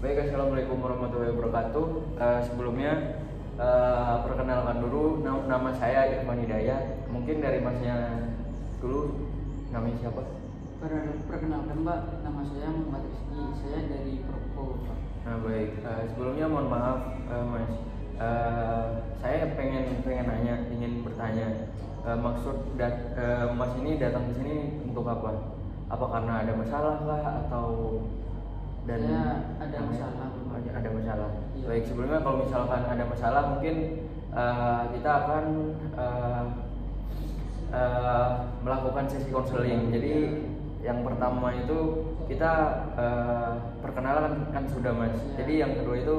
Baik, assalamualaikum warahmatullahi wabarakatuh. Sebelumnya perkenalkan dulu, nama saya Irfan Hidayat. Mungkin dari masnya dulu, namanya siapa? Perkenalkan Mbak, nama saya Muhammad Rizky, saya dari Propo Pak. Nah baik, sebelumnya mohon maaf Mas. Saya ingin bertanya, maksud Mas ini datang ke sini untuk apa? Apa karena ada masalah kah atau Saya ada masalah Bapak. Ada masalah. Iya. Baik, sebelumnya kalau misalkan ada masalah mungkin kita akan melakukan sesi konseling. Jadi yang pertama itu kita perkenalan kan sudah Mas. Ya. Jadi yang kedua itu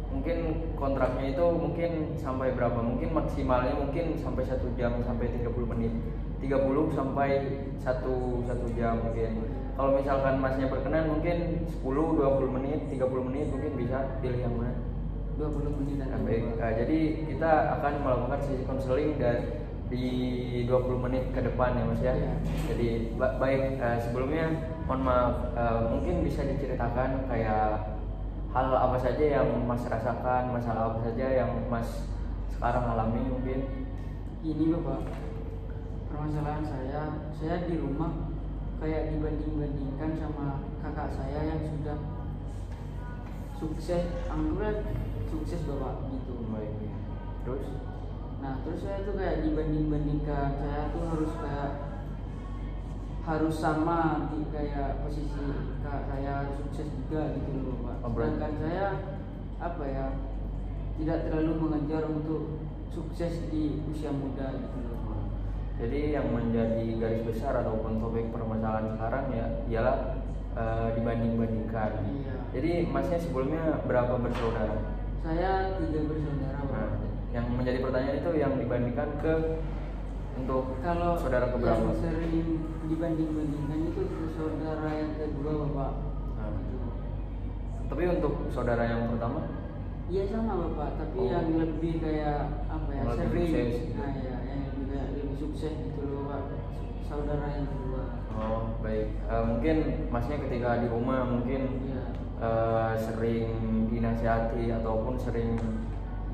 mungkin kontraknya itu mungkin sampai berapa? Mungkin maksimalnya mungkin sampai 1 jam sampai 30 menit. 30 sampai 1 jam mungkin. Kalau misalkan Masnya berkenan mungkin 10, 20 menit, 30 menit mungkin bisa pilih yang mana? 20 menit Nah, baik. Jadi kita akan melakukan sesi konseling dan di 20 menit ke depan ya Mas ya. Ya. Jadi baik, sebelumnya mohon maaf, mungkin bisa diceritakan kayak hal apa saja yang Mas rasakan, masalah apa saja yang Mas sekarang alami mungkin. Ini Bapak, permasalahan saya di rumah kayak dibanding-bandingkan sama kakak saya yang sudah sukses, anggaran sukses Bapak gitu. Baik. Terus? Nah terus saya tuh kayak dibanding-bandingkan, saya tuh harus sama di kayak posisi kak saya sukses juga gitu loh Pak. Sedangkan saya apa ya, tidak terlalu mengejar untuk sukses di usia muda gitu loh Pak. Jadi yang menjadi garis besar ataupun topik permasalahan sekarang ya ialah dibanding-bandingkan. Iya. Jadi Masnya sebelumnya berapa bersaudara? Saya 3 bersaudara Pak. Nah, yang menjadi pertanyaan itu yang dibandingkan ke untuk Kalau saudara keberapa? yang sering dibanding-bandingkan itu ke saudara yang kedua Bapak. Nah. Gitu. Tapi untuk saudara yang pertama? Iya sama Bapak, tapi Oh. yang lebih kayak apa ya, Lebih sering. sukses. Nah ya, yang lebih sukses gitu loh Pak. Saudara yang kedua. Oh baik, mungkin Masnya ketika di rumah mungkin Iya. sering dinasihati ataupun sering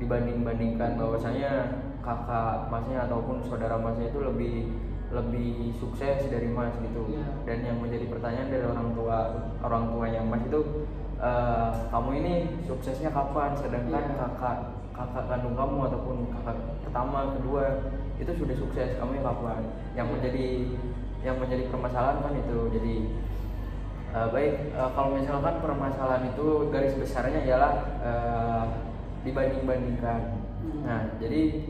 dibanding-bandingkan bahwasanya kakak Masnya ataupun saudara Masnya itu lebih sukses dari Mas gitu. Iya. Dan yang menjadi pertanyaan dari orang tuanya Mas itu, kamu ini suksesnya kapan? Sedangkan Iya. kakak kandung kamu ataupun kakak pertama, kedua itu sudah sukses, kamu kapan? Yang menjadi permasalahan kan itu. Jadi baik, kalau misalkan permasalahan itu garis besarnya ialah dibanding-bandingkan. Nah, jadi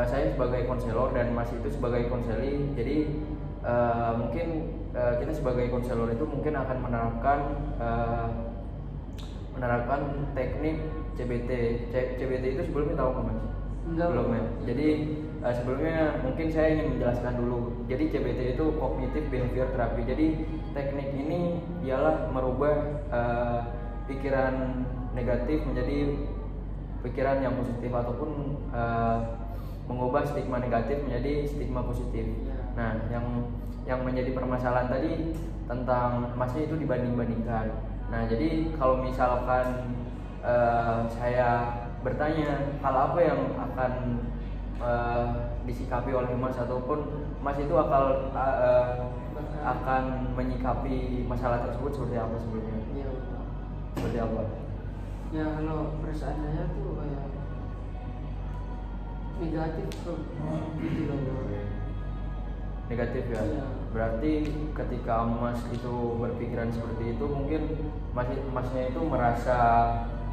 saya sebagai konselor dan Mas itu sebagai konseli. Jadi mungkin kita sebagai konselor itu mungkin akan menerapkan teknik CBT. CBT itu sebelumnya tahu nggak Mas? Enggak, Belum ya. Pak. Jadi sebelumnya mungkin saya ingin menjelaskan dulu. Jadi CBT itu Cognitive Behavior Therapy. Jadi teknik ini ialah merubah pikiran negatif menjadi pikiran yang positif ataupun mengubah stigma negatif menjadi stigma positif. Ya. Nah, yang menjadi permasalahan tadi tentang Masnya itu dibanding-bandingkan. Nah, jadi kalau misalkan saya bertanya hal apa yang akan disikapi oleh Mas ataupun Mas itu akan menyikapi masalah tersebut seperti apa sebelumnya? Iya Bapak. Seperti apa? Ya kalau perasaan saya tuh kayak negatif tuh gitu loh Bapak. Negatif ya. Iya. Berarti ketika Mas itu berpikiran seperti itu mungkin Masnya itu merasa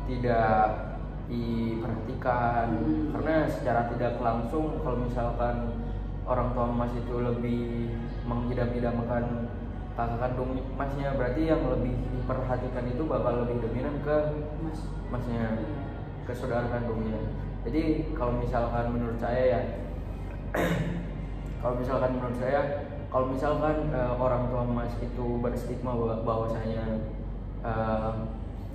tidak diperhatikan karena secara tidak langsung kalau misalkan orang tua Mas itu lebih mengidam-idamkan kakak kandung Masnya, berarti yang lebih diperhatikan itu bakal lebih dominan ke Masnya, ke saudara kandungnya. Jadi kalau misalkan menurut saya kalau misalkan orang tua Mas itu berstigma bahwasanya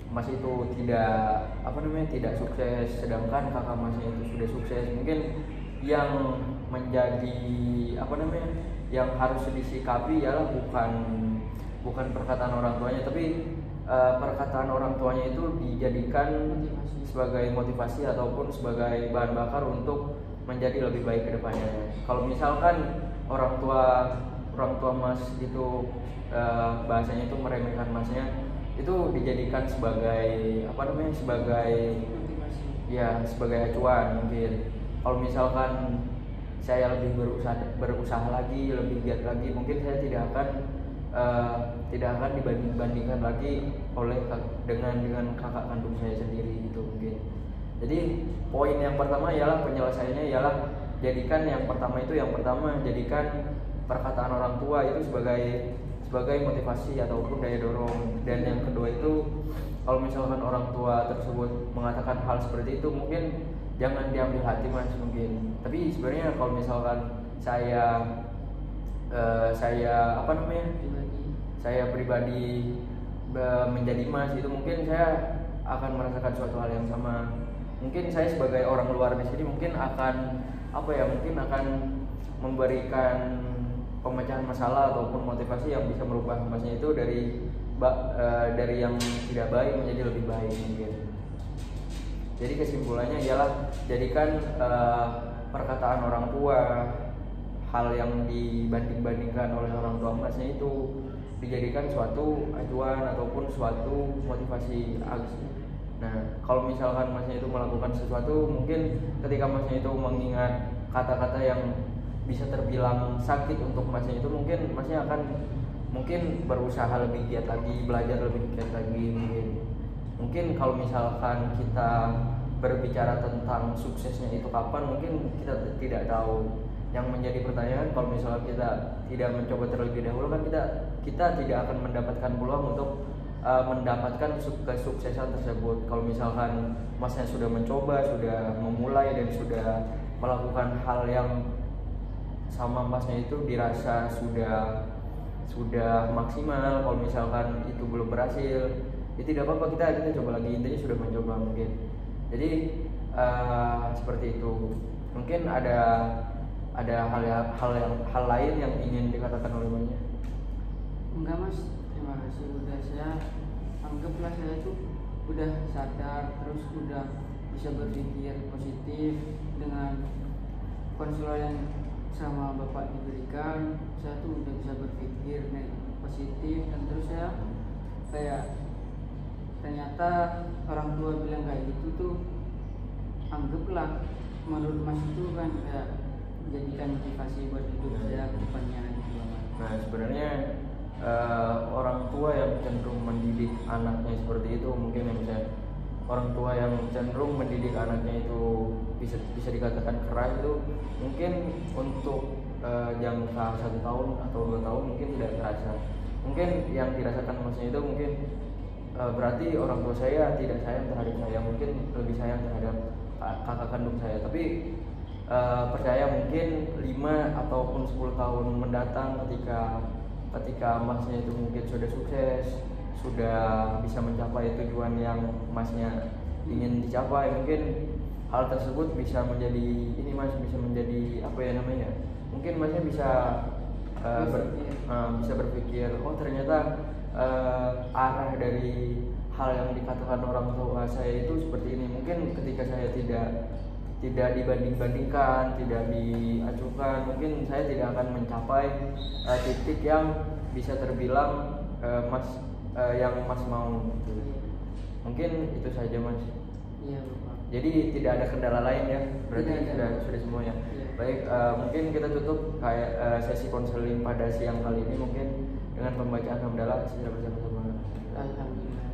Mas itu tidak sukses, sedangkan kakak Masnya itu sudah sukses, mungkin yang menjadi yang harus disikapi ialah bukan perkataan orang tuanya, tapi perkataan orang tuanya itu dijadikan sebagai motivasi ataupun sebagai bahan bakar untuk menjadi lebih baik ke depannya. Kalau misalkan orang tua Mas itu bahasanya itu meremehkan Masnya, itu dijadikan sebagai sebagai ya sebagai acuan mungkin. Kalau misalkan saya lebih berusaha lagi, lebih giat lagi, mungkin saya tidak akan dibandingkan lagi dengan kakak kandung saya sendiri gitu mungkin. Jadi poin yang pertama ialah penyelesaiannya ialah jadikan perkataan orang tua itu sebagai motivasi ataupun daya dorong. Dan yang kedua itu, kalau misalkan orang tua tersebut mengatakan hal seperti itu, mungkin jangan diambil hati Mas mungkin. Tapi sebenarnya kalau misalkan saya pribadi menjadi Mas itu, mungkin saya akan merasakan suatu hal yang sama. Mungkin saya sebagai orang luar di sini mungkin akan memberikan pemecahan masalah ataupun motivasi yang bisa merubah Masnya itu dari yang tidak baik menjadi lebih baik mungkin. Jadi kesimpulannya ialah jadikan perkataan orang tua, hal yang dibanding-bandingkan oleh orang tua Masnya itu dijadikan suatu acuan ataupun suatu motivasi aksi. Nah, kalau misalkan Masnya itu melakukan sesuatu, mungkin ketika Masnya itu mengingat kata-kata yang bisa terbilang sakit untuk Masnya itu, mungkin Masnya akan berusaha lebih giat lagi, belajar lebih giat lagi mungkin kalau misalkan kita berbicara tentang suksesnya itu kapan, mungkin kita tidak tahu. Yang menjadi pertanyaan, kalau misalnya kita tidak mencoba terlebih dahulu, kan kita tidak akan mendapatkan peluang untuk mendapatkan kesuksesan tersebut. Kalau misalkan Masnya sudah mencoba, sudah memulai dan sudah melakukan hal yang sama Masnya itu dirasa sudah maksimal, kalau misalkan itu belum berhasil, ya tidak apa-apa, kita coba lagi, intinya sudah mencoba mungkin. Jadi seperti itu. Mungkin ada hal lain yang ingin dikatakan oleh Masnya? Enggak Mas, terima kasih. Saya anggaplah saya itu udah sadar, terus udah bisa berpikir positif dengan konselor yang sama Bapak diberikan. Saya tuh udah bisa berpikir positif, dan terus saya kayak ternyata orang tua bilang kayak gitu tuh, anggaplah menurut Mas itu kan kayak jadikan motivasi buat hidup saya ke depannya gitu. Nah, sebenarnya orang tua yang cenderung mendidik anaknya seperti itu, mungkin yang orang tua yang cenderung mendidik anaknya itu bisa dikatakan keras itu, mungkin untuk jangka 1 tahun atau 2 tahun mungkin tidak terasa. Mungkin yang dirasakan Masnya itu mungkin berarti orang tua saya tidak sayang terhadap saya, mungkin lebih sayang terhadap kakak kandung saya. Tapi percaya mungkin 5 ataupun 10 tahun mendatang, ketika Masnya itu mungkin sudah sukses, sudah bisa mencapai tujuan yang Masnya ingin dicapai, mungkin hal tersebut bisa menjadi bisa menjadi mungkin Masnya bisa berpikir, oh ternyata arah dari hal yang dikatakan orang tua saya itu seperti ini. Mungkin ketika saya tidak dibanding-bandingkan, tidak diacukan, mungkin saya tidak akan mencapai titik yang bisa terbilang yang Mas mau gitu. Mungkin itu saja Mas. Iya Bapak. Jadi tidak ada kendala lain ya, berarti sudah semuanya. Iya. Baik, mungkin kita tutup sesi konseling pada siang kali ini mungkin dengan pembacaan hamdalah secara bersama-sama. Alhamdulillah.